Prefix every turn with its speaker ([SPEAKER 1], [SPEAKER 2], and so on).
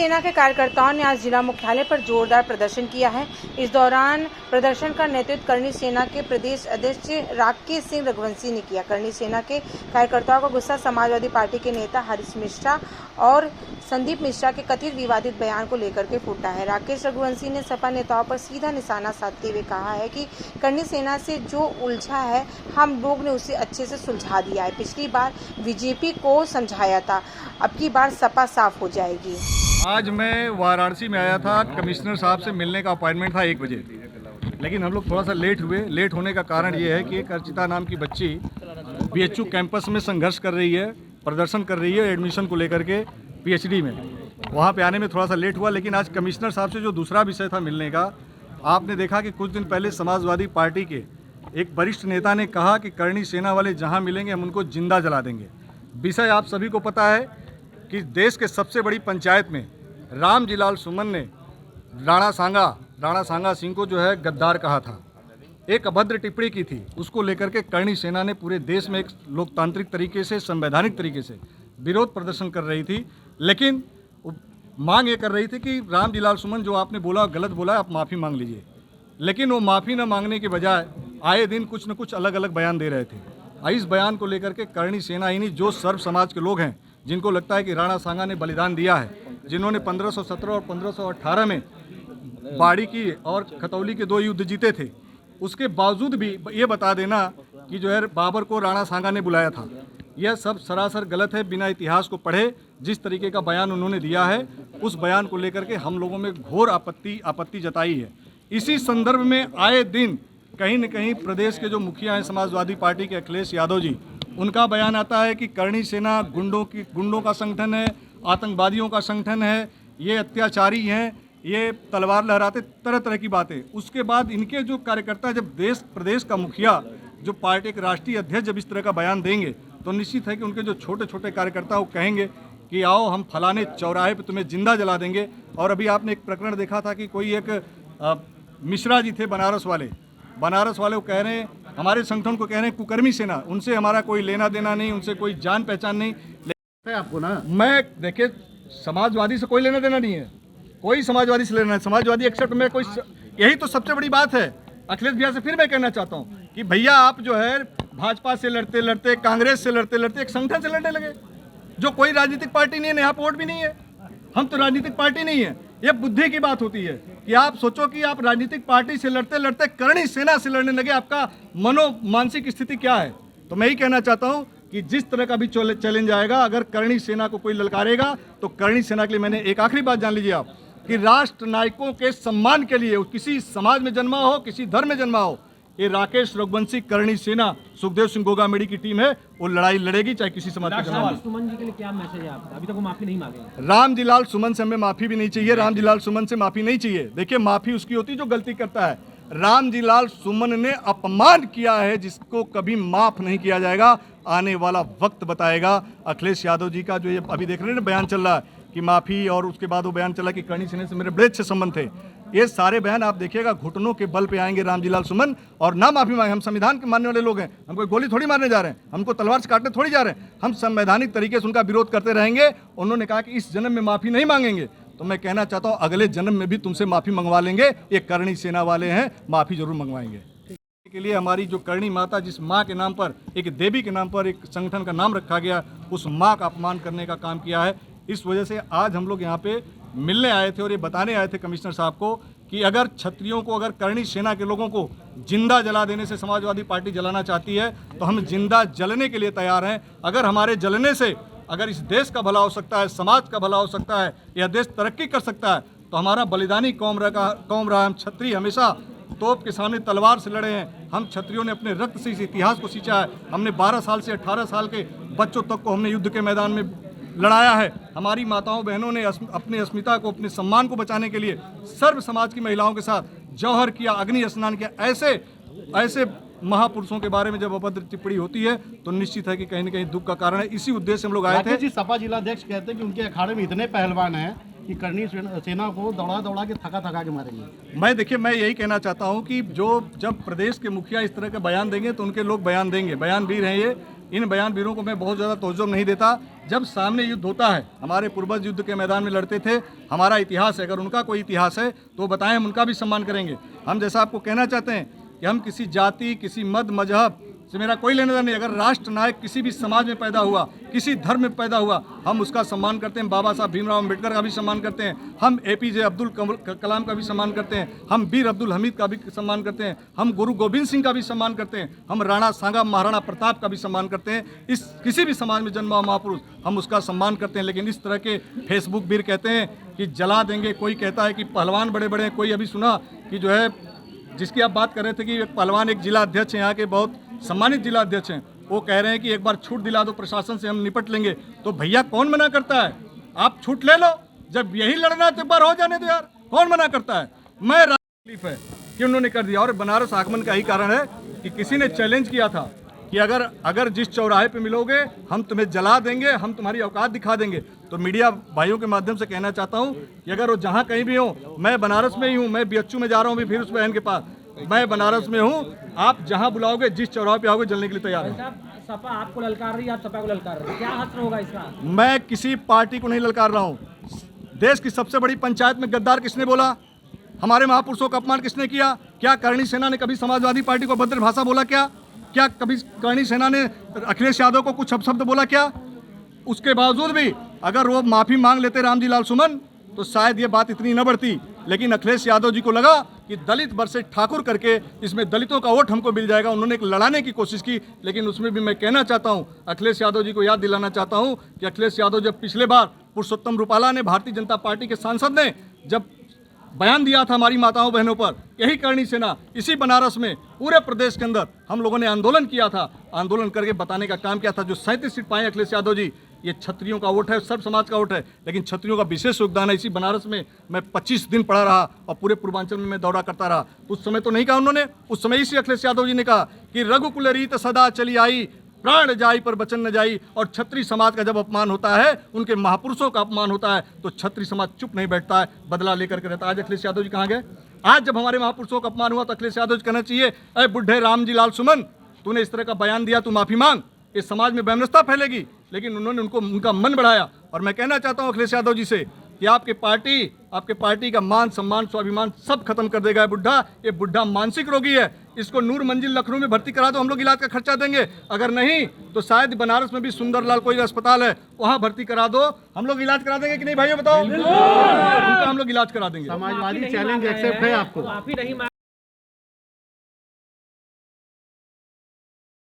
[SPEAKER 1] सेना के कार्यकर्ताओं ने आज जिला मुख्यालय पर जोरदार प्रदर्शन किया है। इस दौरान प्रदर्शन का नेतृत्व करणी सेना के प्रदेश अध्यक्ष राकेश सिंह रघुवंशी ने किया। करणी सेना के कार्यकर्ताओं का गुस्सा समाजवादी पार्टी के नेता हरीश मिश्रा और संदीप मिश्रा के कथित विवादित बयान को लेकर के फूटा है। राकेश रघुवंशी ने सपा नेताओं पर सीधा निशाना साधते हुए कहा है कि करणी सेना से जो उलझा है हम लोग ने उसे अच्छे से सुलझा दिया है। पिछली बार बीजेपी को समझाया था, अब की बार सपा साफ हो जाएगी।
[SPEAKER 2] आज मैं वाराणसी में आया था, कमिश्नर साहब से मिलने का अपॉइंटमेंट था 1 बजे, लेकिन हम लोग थोड़ा सा लेट हुए। लेट होने का कारण ये है कि एक अर्चिता नाम की बच्ची बीएचयू कैंपस में संघर्ष कर रही है, प्रदर्शन कर रही है एडमिशन को लेकर के पीएचडी में। वहाँ पे आने में थोड़ा सा लेट हुआ, लेकिन आज कमिश्नर साहब से जो दूसरा विषय था मिलने का, आपने देखा कि कुछ दिन पहले समाजवादी पार्टी के एक वरिष्ठ नेता ने कहा कि करणी सेना वाले जहाँ मिलेंगे हम उनको जिंदा जला देंगे। विषय आप सभी को पता है कि देश के सबसे बड़ी पंचायत में रामजीलाल सुमन ने राणा सांगा सिंह को जो है गद्दार कहा था, एक अभद्र टिप्पणी की थी। उसको लेकर के करणी सेना ने पूरे देश में एक लोकतांत्रिक तरीके से, संवैधानिक तरीके से विरोध प्रदर्शन कर रही थी, लेकिन मांग ये कर रही थी कि रामजीलाल सुमन जो आपने बोला गलत बोला, आप माफ़ी मांग लीजिए। लेकिन वो माफ़ी न मांगने के बजाय आए दिन कुछ न कुछ अलग अलग बयान दे रहे थे। इस बयान को लेकर के करणी सेना ही नहीं, जो सर्व समाज के लोग हैं जिनको लगता है कि राणा सांगा ने बलिदान दिया है, जिन्होंने 1517 और 1518 में बाड़ी की और खतौली के 2 युद्ध जीते थे, उसके बावजूद भी ये बता देना कि जो है बाबर को राणा सांगा ने बुलाया था, यह सब सरासर गलत है। बिना इतिहास को पढ़े जिस तरीके का बयान उन्होंने दिया है, उस बयान को लेकर के हम लोगों में घोर आपत्ति जताई है। इसी संदर्भ में आए दिन कहीं न कहीं प्रदेश के जो मुखिया हैं समाजवादी पार्टी के अखिलेश यादव जी, उनका बयान आता है कि करणी सेना गुंडों का संगठन है, आतंकवादियों का संगठन है, ये अत्याचारी हैं, ये तलवार लहराते, तरह तरह की बातें। उसके बाद इनके जो कार्यकर्ता, जब प्रदेश का मुखिया जो पार्टी के राष्ट्रीय अध्यक्ष जब इस तरह का बयान देंगे, तो निश्चित है कि उनके जो छोटे छोटे कार्यकर्ता वो कहेंगे कि आओ हम फलाने चौराहे पे तुम्हें जिंदा जला देंगे। और अभी आपने एक प्रकरण देखा था कि कोई एक मिश्रा जी थे बनारस वाले वो कह रहे हैं, हमारे संगठन को कह रहे हैं कुकर्मी सेना, उनसे हमारा कोई लेना देना नहीं, उनसे कोई जान पहचान नहीं।
[SPEAKER 3] आपको ना,
[SPEAKER 2] मैं देखिए समाजवादी से कोई लेना देना नहीं है, कोई समाजवादी से लेना है, समाजवादी एक्सेप्ट में कोई, यही तो सबसे बड़ी बात है। अखिलेश भैया से फिर मैं कहना चाहता हूँ कि भैया आप जो है भाजपा से लड़ते लड़ते, कांग्रेस से लड़ते लड़ते एक संगठन से लड़ने लगे, जो कोई राजनीतिक पार्टी नहीं है, यहाँ वोट भी नहीं है, हम तो राजनीतिक पार्टी नहीं है। ये बुद्धि की बात होती है कि आप सोचो कि आप राजनीतिक पार्टी से लड़ते लड़ते करणी सेना से लड़ने लगे, आपका मानसिक स्थिति क्या है। तो मैं ही कहना चाहता हूं कि जिस तरह का भी चैलेंज आएगा, अगर करणी सेना को कोई ललकारेगा तो करणी सेना के लिए, मैंने एक आखिरी बात जान लीजिए आप, कि राष्ट्र नायकों के सम्मान के लिए, किसी समाज में जन्मा हो, किसी धर्म में जन्मा हो, ये राकेश रघुवंशी करणी सेना सुखदेव सिंह गोगामेड़ी की टीम है, वो लड़ाई लड़ेगी चाहे किसी समाज के जन्मा हो।
[SPEAKER 4] सुमन जी के लिए क्या मैसेज है आपका? अभी तक वो माफी नहीं मांगे।
[SPEAKER 2] रामजीलाल सुमन से हमें माफी भी नहीं चाहिए, रामजीलाल सुमन से माफी नहीं चाहिए। देखिए, माफी उसकी होती है जो गलती करता है। रामजीलाल सुमन ने अपमान किया है जिसको कभी माफ नहीं किया जाएगा, आने वाला वक्त बताएगा। अखिलेश यादव जी का जो ये अभी देख रहे हैं ना बयान चल रहा है कि माफी, और उसके बाद वो बयान चला कि करणी सेना से मेरे बड़े अच्छे संबंध थे, ये सारे बयान आप देखिएगा घुटनों के बल पे आएंगे रामजीलाल सुमन, और ना माफी मांगे। हम संविधान के मानने वाले लोग हैं, हम कोई गोली थोड़ी मारने जा रहे हैं, हमको तलवार से काटने थोड़ी जा रहे हैं, हम संवैधानिक तरीके से उनका विरोध करते रहेंगे। उन्होंने कहा कि इस जन्म में माफी नहीं मांगेंगे, तो मैं कहना चाहता हूं अगले जन्म में भी तुमसे माफी मंगवा लेंगे। ये करणी सेना वाले हैं, माफी जरूर मंगवाएंगे। के लिए हमारी जो करणी माता, जिस माँ के नाम पर, एक देवी के नाम पर एक संगठन का नाम रखा गया, उस माँ का अपमान करने का काम किया है। इस वजह से आज हम लोग यहाँ पे मिलने आए थे और ये बताने आए थे कमिश्नर साहब को कि अगर क्षत्रियों को, अगर करणी सेना के लोगों को जिंदा जला देने से समाजवादी पार्टी जलाना चाहती है, तो हम जिंदा जलने के लिए तैयार हैं। अगर हमारे जलने से अगर इस देश का भला हो सकता है, समाज का भला हो सकता है, यह देश तरक्की कर सकता है, तो हमारा बलिदानी कौम रहा। हम क्षत्रिय हमेशा तोप के सामने तलवार से लड़े हैं। हम क्षत्रियों ने अपने रक्त से इस इतिहास को सींचा है। हमने 12 साल से 18 साल के बच्चों तक को हमने युद्ध के मैदान में लड़ाया है। हमारी माताओं बहनों ने अपनी अस्मिता को, अपने सम्मान को बचाने के लिए सर्व समाज की महिलाओं के साथ जौहर किया, अग्नि स्नान किया। ऐसे महापुरुषों के बारे में जब अभद्र टिप्पणी होती है तो निश्चित है कि कहीं न कहीं दुख का कारण है। इसी उद्देश्य से हम लोग आए थे।
[SPEAKER 3] जी, सपा जिलाध्यक्ष कहते हैं कि उनके अखाड़े में इतने पहलवान हैं कि करणी सेना को दौड़ा के थका के मारेंगे।
[SPEAKER 2] देखिए, मैं यही कहना चाहता हूं कि जब प्रदेश के मुखिया इस तरह का बयान देंगे तो उनके लोग बयान देंगे, बयान वीर हैं इन बयानवीरों को मैं बहुत ज़्यादा तवज्जो नहीं देता। जब सामने युद्ध होता है, हमारे पूर्वज युद्ध के मैदान में लड़ते थे, हमारा इतिहास है, अगर उनका कोई इतिहास है तो बताएं, हम उनका भी सम्मान करेंगे। हम जैसा आपको कहना चाहते हैं कि हम किसी जाति, किसी मत मजहब से मेरा कोई लेना देना नहीं। अगर राष्ट्र नायक किसी भी समाज में पैदा हुआ, किसी धर्म में पैदा हुआ, हम उसका सम्मान करते हैं। बाबा साहब भीमराव अम्बेडकर का भी सम्मान करते हैं, हम APJ अब्दुल कलाम का भी सम्मान करते हैं, हम वीर अब्दुल हमीद का भी सम्मान करते हैं, हम गुरु गोविंद सिंह का भी सम्मान करते हैं, हम राणा सांगा महाराणा प्रताप का भी सम्मान करते हैं। इस किसी भी समाज में जन्मा महापुरुष हम उसका सम्मान करते हैं। लेकिन इस तरह के फेसबुक वीर कहते हैं कि जला देंगे, कोई कहता है कि पहलवान बड़े बड़े हैं, कोई अभी सुना कि जो है जिसकी आप बात कर रहे थे कि एक पहलवान, एक जिला अध्यक्ष हैं, यहाँ के बहुत सम्मानित जिला अध्यक्ष हैं, वो कह रहे हैं कि एक बार छूट दिला दो प्रशासन से, हम निपट लेंगे। तो भैया कौन मना करता है? आप छूट ले लो, जब यही लड़ना है तो एक बार हो जाने दो यार, कौन मना करता है? मैं तकलीफ है कि उन्होंने कर दिया। और बनारस आगमन का ही कारण है कि किसी ने चैलेंज किया था कि अगर जिस चौराहे पे मिलोगे हम तुम्हें जला देंगे, हम तुम्हारी औकात दिखा देंगे। तो मीडिया भाइयों के माध्यम से कहना चाहता हूँ कि अगर वो जहाँ कहीं भी हो, मैं बनारस में ही हूँ, मैं BHU में जा रहा हूँ फिर उस बहन के पास, मैं बनारस में हूँ, आप जहाँ बुलाओगे, जिस चौराहे पे आओगे, जलने के लिए तैयार है।
[SPEAKER 4] सपा आपको ललकार रही है, आप सपा को ललकार रहे हैं, क्या हश्र होगा इसका?
[SPEAKER 2] मैं किसी पार्टी को नहीं ललकार रहा हूँ। देश की सबसे बड़ी पंचायत में गद्दार किसने बोला? हमारे महापुरुषों का अपमान किसने किया? क्या करणी सेना ने कभी समाजवादी पार्टी को अभद्र भाषा बोला? क्या कभी करणी सेना ने अखिलेश यादव को कुछ अपशब्द बोला? क्या उसके बावजूद भी अगर वो माफ़ी मांग लेते रामजी लाल सुमन तो शायद ये बात इतनी न बढ़ती। लेकिन अखिलेश यादव जी को लगा कि दलित वर्सेस ठाकुर करके इसमें दलितों का वोट हमको मिल जाएगा। उन्होंने एक लड़ाने की कोशिश की, लेकिन उसमें भी मैं कहना चाहता हूं, अखिलेश यादव जी को याद दिलाना चाहता हूं कि अखिलेश यादव जब पिछले बार पुरुषोत्तम रूपाला ने, भारतीय जनता पार्टी के सांसद ने, जब बयान दिया था हमारी माताओं बहनों पर, यही करणी सेना इसी बनारस में पूरे प्रदेश के अंदर हम लोगों ने आंदोलन किया था। आंदोलन करके बताने का काम किया था, जो 37 सीट पाए अखिलेश यादव जी, ये क्षत्रियों का वोट है, सर्व समाज का वोट है, लेकिन क्षत्रियों का विशेष योगदान है। इसी बनारस में मैं 25 दिन पड़ा रहा और पूरे पूर्वांचल में मैं दौरा करता रहा। उस समय तो नहीं कहा उन्होंने, उस समय इसी अखिलेश यादव जी ने कहा कि रघुकुल रीत सदा चली आई, प्राण जाई पर बचन न जाई। और क्षत्रिय समाज का जब अपमान होता है, उनके महापुरुषों का अपमान होता है, तो क्षत्रिय समाज चुप नहीं बैठता है, बदला लेकर के रहता है। आज अखिलेश यादव जी कहाँ गए? आज जब हमारे महापुरुषों का अपमान हुआ तो अखिलेश यादव जी कहना चाहिए, अरे बुढ़े रामजी लाल सुमन, तूने इस तरह का बयान दिया, तू माफी मांग, इस समाज में वैमनस्यता फैलेगी। लेकिन उन्होंने उनका मन बढ़ाया। और मैं कहना चाहता हूं अखिलेश यादव जी से कि आपके पार्टी का मान सम्मान स्वाभिमान सब खत्म कर देगा बुढ़ा। ये बुढ़ा मानसिक रोगी है, इसको नूर मंजिल लखनऊ में भर्ती करा दो, हम लोग इलाज का खर्चा देंगे। अगर नहीं तो शायद बनारस में भी सुंदरलाल कोई अस्पताल है, वहां भर्ती करा दो, हम लोग इलाज करा देंगे कि नहीं भाइयों बताओ? उनका हम लोग इलाज करा देंगे।
[SPEAKER 3] समाजवादी चैलेंज एक्सेप्ट है आपको?
[SPEAKER 4] माफी नहीं